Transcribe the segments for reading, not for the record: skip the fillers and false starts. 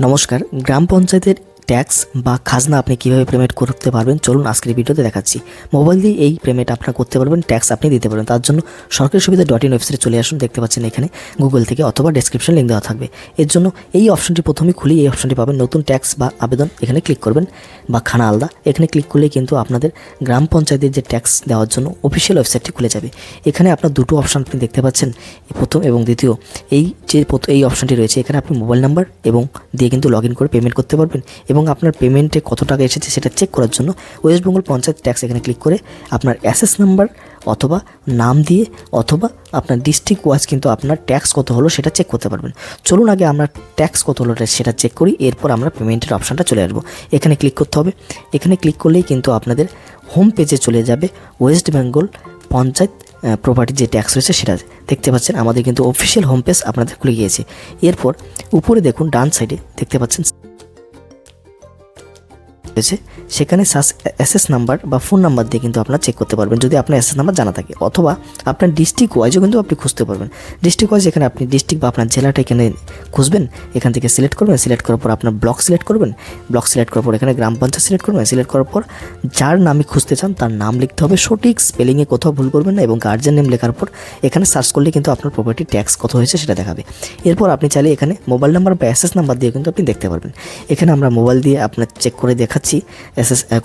নমস্কার, গ্রাম পঞ্চায়েতের ট্যাক্স বা খাজনা আপনি কিভাবে পেমেন্ট করতে পারবেন চলুন আজকের ভিডিওতে দেখাচ্ছি। মোবাইল দিয়ে এই পেমেন্ট আপনারা করতে পারবেন, ট্যাক্স আপনি দিতে পারবেন। তার জন্য সরকারি সুবিধা .in ওয়েবসাইটে চলে আসুন, দেখতে পাচ্ছেন এখানে গুগল থেকে অথবা ডেসক্রিপশন লিঙ্ক দেওয়া থাকবে। এর জন্য এই অপশনটি প্রথমেই খুলি, এই অপশনটি পাবেন নতুন ট্যাক্স বা আবেদন, এখানে ক্লিক করবেন বা খানা আলাদা, এখানে ক্লিক করলে কিন্তু আপনাদের গ্রাম পঞ্চায়েতের যে ট্যাক্স দেওয়ার জন্য অফিসিয়াল ওয়েবসাইটটি খুলে যাবে। এখানে আপনার দুটো অপশন আপনি দেখতে পাচ্ছেন, প্রথম এবং দ্বিতীয়। এই অপশনটি রয়েছে, এখানে আপনি মোবাইল নাম্বার এবং দিয়ে কিন্তু লগ ইন করে পেমেন্ট করতে পারবেন এবং আপনার পেমেন্টে কত টাকা এসেছে সেটা চেক করার জন্য ওয়েস্ট বেঙ্গল পঞ্চায়েত ট্যাক্স এখানে ক্লিক করে আপনার অ্যাসেস নাম্বার অথবা নাম দিয়ে অথবা আপনার ডিস্ট্রিক্ট ওয়াইজ কিন্তু আপনার ট্যাক্স কত হলো সেটা চেক করতে পারবেন। চলুন আগে আমরা ট্যাক্স কত হলো সেটা চেক করি, এরপর আমরা পেমেন্টের অপশানটা চলে আসবো। এখানে ক্লিক করতে হবে, এখানে ক্লিক করলেই কিন্তু আপনাদের হোম পেজে চলে যাবে ওয়েস্ট বেঙ্গল পঞ্চায়েত প্রপার্টির যে ট্যাক্স রয়েছে সেটা দেখতে পাচ্ছেন। আমাদের কিন্তু অফিসিয়াল হোম পেজ আপনাদের খুলে গিয়েছে। এরপর উপরে দেখুন ডান সাইডে দেখতে পাচ্ছেন সেখানে অ্যাসেস নাম্বার বা ফোন নাম্বার দিয়ে কিন্তু আপনারা চেক করতে পারবেন যদি আপনার অ্যাসেস নাম্বার জানা থাকে, অথবা আপনার ডিস্ট্রিক্ট ওয়াইজও কিন্তু আপনি খুঁজতে পারবেন। ডিস্ট্রিক্ট ওয়াইজ এখানে আপনি ডিস্ট্রিক্ট বা আপনার জেলাটা এখানে খুঁজবেন, এখান থেকে সিলেক্ট করবেন, সিলেক্ট করার পর আপনার ব্লক সিলেক্ট করবেন, ব্লক সিলেক্ট করার পর এখানে গ্রাম পঞ্চায়েত সিলেক্ট করবেন, সিলেক্ট করার পর যার নামে খুঁজতে চান তার নাম লিখতে হবে, সঠিক স্পেলিংয়ে কোথাও ভুল করবেন না, এবং গার্জিয়ান নেম লেখার পর এখানে সার্চ করলে কিন্তু আপনার প্রপার্টি ট্যাক্স কত হয়েছে সেটা দেখাবে। এরপর আপনি চাইলে এখানে মোবাইল নাম্বার বা অ্যাসেস নাম্বার দিয়ে কিন্তু আপনি দেখতে পারবেন। এখানে আমরা মোবাইল দিয়ে আপনার চেক করে দেখাচ্ছি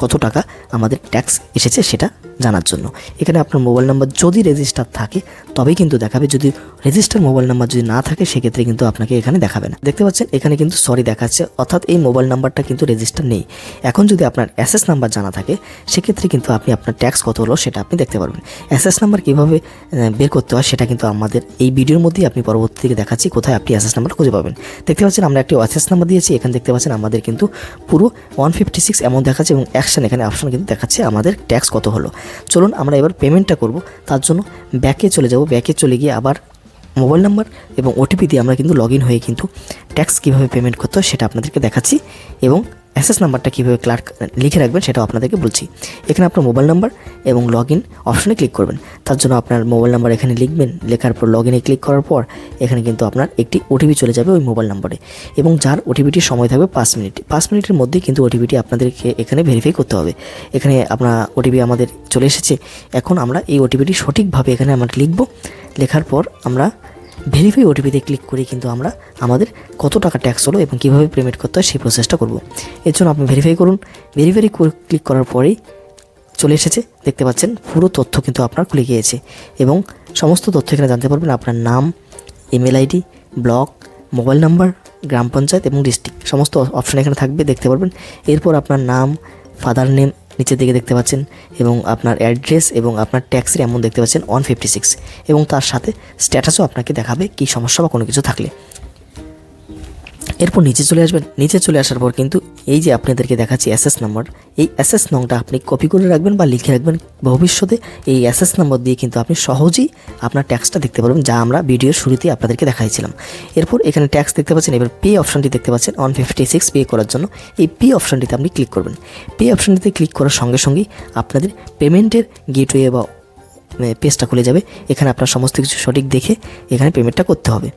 কত টাকা আমাদের ট্যাক্স এসেছে সেটা জানার জন্য। এখানে আপনার মোবাইল নাম্বার যদি রেজিস্টার থাকে তবেই কিন্তু দেখাবে, যদি রেজিস্টার মোবাইল নাম্বার যদি না থাকে সেক্ষেত্রে কিন্তু আপনাকে এখানে দেখাবে না। দেখতে পাচ্ছেন এখানে কিন্তু সরি দেখাচ্ছে, অর্থাৎ এই মোবাইল নাম্বারটা কিন্তু রেজিস্টার নেই। এখন যদি আপনার অ্যাসেস নাম্বার জানা থাকে সেক্ষেত্রে কিন্তু আপনি আপনার ট্যাক্স কত হলো সেটা আপনি দেখতে পারবেন। অ্যাসেস নাম্বার কীভাবে বের করতে হয় সেটা কিন্তু আমাদের এই ভিডিওর মধ্যেই আপনি পরবর্তী থেকে দেখাচ্ছি কোথায় আপনি অ্যাসেস নাম্বার খুঁজে পাবেন। দেখতে পাচ্ছেন আমরা একটি অ্যাসেস নাম্বার দিয়েছি, এখানে দেখতে পাচ্ছেন আমাদের কিন্তু পুরো 156 অ্যামাউন্ট দেখাচ্ছে এবং অ্যাকশন এখানে অপশন কিন্তু দেখাচ্ছে আমাদের ট্যাক্স কত হলো। চলুন আমরা এবার পেমেন্টটা করব। তার জন্য ব্যাকে চলে যাব, ব্যাকে চলে গিয়ে আবার মোবাইল নাম্বার এবং ওটিপি দিয়ে আমরা কিন্তু লগ ইন হয়ে কিন্তু ট্যাক্স কীভাবে পেমেন্ট করতে হয় সেটা আপনাদেরকে দেখাচ্ছি এবং অ্যাসেস নাম্বারটা কীভাবে ক্লার্ক লিখে রাখবেন সেটাও আপনাদেরকে বলছি। এখানে আপনার মোবাইল নাম্বার এবং লগ ইন অপশনে ক্লিক করবেন। তার জন্য আপনার মোবাইল নাম্বার এখানে লিখবেন, লেখার পর লগ ইনে ক্লিক করার পর এখানে কিন্তু আপনার একটি ওটিপি চলে যাবে ওই মোবাইল নাম্বারে, এবং যার ওটিপিটির সময় থাকবে 5 মিনিট। 5 মিনিটের মধ্যেই কিন্তু ওটিপিটি আপনাদেরকে এখানে ভেরিফাই করতে হবে। এখানে আপনার ওটিপি আমাদের চলে এসেছে, এখন আমরা এই ওটিপিটি সঠিকভাবে এখানে আমরা লিখব। লেখার পর আমরা ভেরিফাই ওটিপিতে ক্লিক করে কিন্তু আমরা আমাদের কত টাকা ট্যাক্স হলো এবং কীভাবে পেমেন্ট করতে হয় সেই প্রসেসটা করব। এর জন্য আপনি ভেরিফাই করুন, ভেরিফাই ক্লিক করার পরেই চলে এসেছে, দেখতে পাচ্ছেন পুরো তথ্য কিন্তু আপনার খুলে গিয়েছে এবং সমস্ত তথ্য এখানে জানতে পারবেন। আপনার নাম, email ID, block, mobile number, গ্রাম পঞ্চায়েত এবং ডিস্ট্রিক্ট সমস্ত অপশন এখানে থাকবে, দেখতে পারবেন। এরপর আপনার নাম, ফাদার নেম নিচের দিকে দেখতে পাচ্ছেন এবং আপনার অ্যাড্রেস এবং আপনার ট্যাক্সের অ্যামাউন্ট দেখতে পাচ্ছেন 156, এবং তার সাথে স্ট্যাটাসও আপনাকে দেখাবে কী সমস্যা বা কোনো কিছু থাকলে। এরপর নিচে চলে আসবেন, নিচে চলে আসার পর কিন্তু এই যে আপনাদেরকে দেখাচ্ছি অ্যাসেস নাম্বার, এই অ্যাসেস নংটা আপনি কপি করে রাখবেন বা লিখে রাখবেন। ভবিষ্যতে এই অ্যাসেস নাম্বার দিয়ে কিন্তু আপনি সহজেই আপনার ট্যাক্সটা দেখতে পারবেন, যা আমরা ভিডিওর শুরুতেই আপনাদেরকে দেখাইছিলাম। এরপর এখানে ট্যাক্স দেখতে পাচ্ছেন, এবার পে অপশানটি দেখতে পাচ্ছেন 156 পে করার জন্য এই পে অপশানটিতে আপনি ক্লিক করবেন। পে অপশানটিতে ক্লিক করার সঙ্গে সঙ্গেই আপনাদের পেমেন্টের গেটওয়ে বা পেজটা খুলে যাবে। এখানে আপনার সমস্ত কিছু সঠিক দেখে এখানে পেমেন্টটা করতে হবে।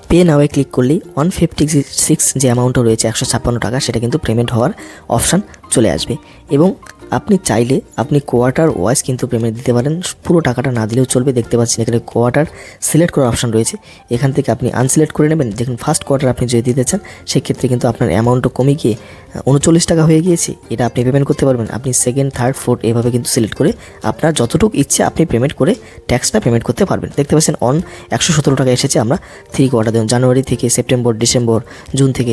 পে নাওয়ে ক্লিক করলেই 156 যে অ্যামাউন্টটা রয়েছে 156 টাকা সেটা কিন্তু পেমেন্ট হওয়ার অপশান চলে আসবে, এবং আপনি চাইলে আপনি কোয়ার্টার ওয়াইজ কিন্তু পেমেন্ট দিতে পারেন, পুরো টাকাটা না দিলেও চলবে। দেখতে পাচ্ছেন এখানে কোয়ার্টার সিলেক্ট করার অপশান রয়েছে, এখান থেকে আপনি আনসিলেক্ট করে নেবেন। দেখুন ফার্স্ট কোয়ার্টার আপনি যদি দিতে চান সেক্ষেত্রে কিন্তু আপনার অ্যামাউন্টও কমে গিয়ে 39 টাকা হয়ে গিয়েছে, এটা আপনি পেমেন্ট করতে পারবেন। আপনি সেকেন্ড, থার্ড, ফোর্থ এভাবে কিন্তু সিলেক্ট করে আপনার যতটুকু ইচ্ছে আপনি পেমেন্ট করে ট্যাক্সটা পেমেন্ট করতে পারবেন। দেখতে পাচ্ছেন 117 টাকা এসেছে, আমরা 3 কোয়ার্টার দেবেন, জানুয়ারি থেকে সেপ্টেম্বর, ডিসেম্বর, জুন থেকে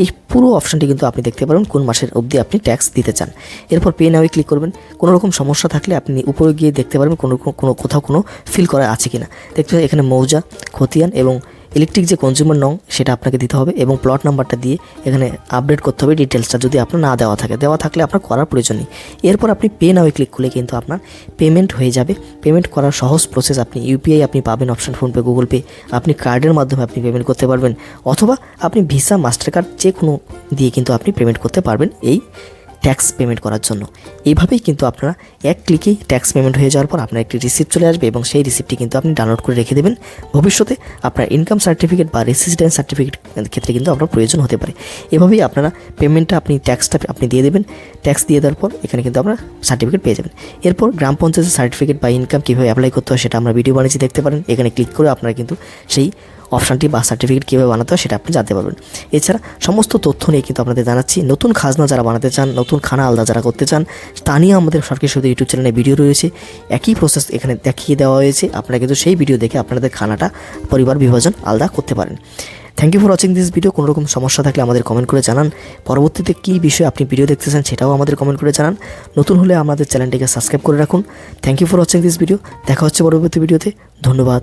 এই পুরো অপশানটি কিন্তু আপনি দেখতে পারবেন কোন মাসের অবধি আপনি ট্যাক্স দিতে চান। এরপর পে নাওয়ে ক্লিক করবেন। কোনো রকম সমস্যা থাকলে আপনি উপরে গিয়ে দেখতে পারবেন কোথাও কোনো ফিল করা আছে কিনা। দেখতে পাবেন এখানে মৌজা, খতিয়ান এবং ইলেকট্রিক যে কনজিউমার নং সেটা আপনাকে দিতে হবে, এবং প্লট নাম্বারটা দিয়ে এখানে আপডেট করতে হবে ডিটেলসটা, যদি আপনার না দেওয়া থাকলে আপনার করার প্রয়োজন নেই। এরপর আপনি পে নাওয়ে ক্লিক করলে কিন্তু আপনার পেমেন্ট হয়ে যাবে। পেমেন্ট করার সহজ প্রসেস, আপনি ইউপিআই আপনি পাবেন অপশান, ফোনপে, গুগল পে, আপনি কার্ডের মাধ্যমে আপনি পেমেন্ট করতে পারবেন, অথবা আপনি ভিসা, মাস্টার কার্ড যে কোনো দিয়ে কিন্তু আপনি পেমেন্ট করতে পারবেন এই ট্যাক্স পেমেন্ট করার জন্য। এইভাবেই কিন্তু আপনারা এক ক্লিকেই ট্যাক্স পেমেন্ট হয়ে যাওয়ার পর আপনার একটি রিসিপ্ট চলে আসবে এবং সেই রিসিপ্টটি কিন্তু আপনি ডাউনলোড করে রেখে দেবেন। ভবিষ্যতে আপনার ইনকাম সার্টিফিকেট বা রেসিডেন্স সার্টিফিকেট ক্ষেত্রে কিন্তু আপনার প্রয়োজন হতে পারে। এভাবেই আপনারা পেমেন্টটা ট্যাক্সটা আপনি দিয়ে দেবেন। ট্যাক্স দিয়ে দেওয়ার পর এখানে কিন্তু আপনারা সার্টিফিকেট পেয়ে যাবেন। এরপর গ্রাম পঞ্চায়েতের সার্টিফিকেট বা ইনকাম কীভাবে অ্যাপ্লাই করতে হয় সেটা আমরা ভিডিও বানিয়েছি, দেখতে পারেন। এখানে ক্লিক করে আপনারা কিন্তু সেই অপশানটি বা সার্টিফিকেট কীভাবে বানাতে হয় সেটা আপনি জানতে পারবেন। এছাড়া সমস্ত তথ্য নিয়ে কিন্তু আপনাদের জানাচ্ছি। নতুন খাজনা যারা বানাতে চান, নতুন খানা আলাদা যারা করতে চান, তা নিয়ে আমাদের সরকারি সুদের ইউটিউব চ্যানেলে ভিডিও রয়েছে। একই প্রসেস এখানে দেখিয়ে দেওয়া হয়েছে। আপনারা কিন্তু সেই ভিডিও দেখে আপনাদের খানাটা পরিবার বিভাজন আলাদা করতে পারেন। Thank you for watching this video. কোনো রকম সমস্যা থাকলে আমাদের কমেন্ট করে জানান। পরবর্তীতে কী বিষয়ে আপনি ভিডিও দেখতে চান সেটাও আমাদের কমেন্ট করে জানান। নতুন হলে আমাদের চ্যানেলটিকে সাবস্ক্রাইব করে রাখুন। Thank you for watching this video. দেখা হচ্ছে পরবর্তী ভিডিওতে। ধন্যবাদ।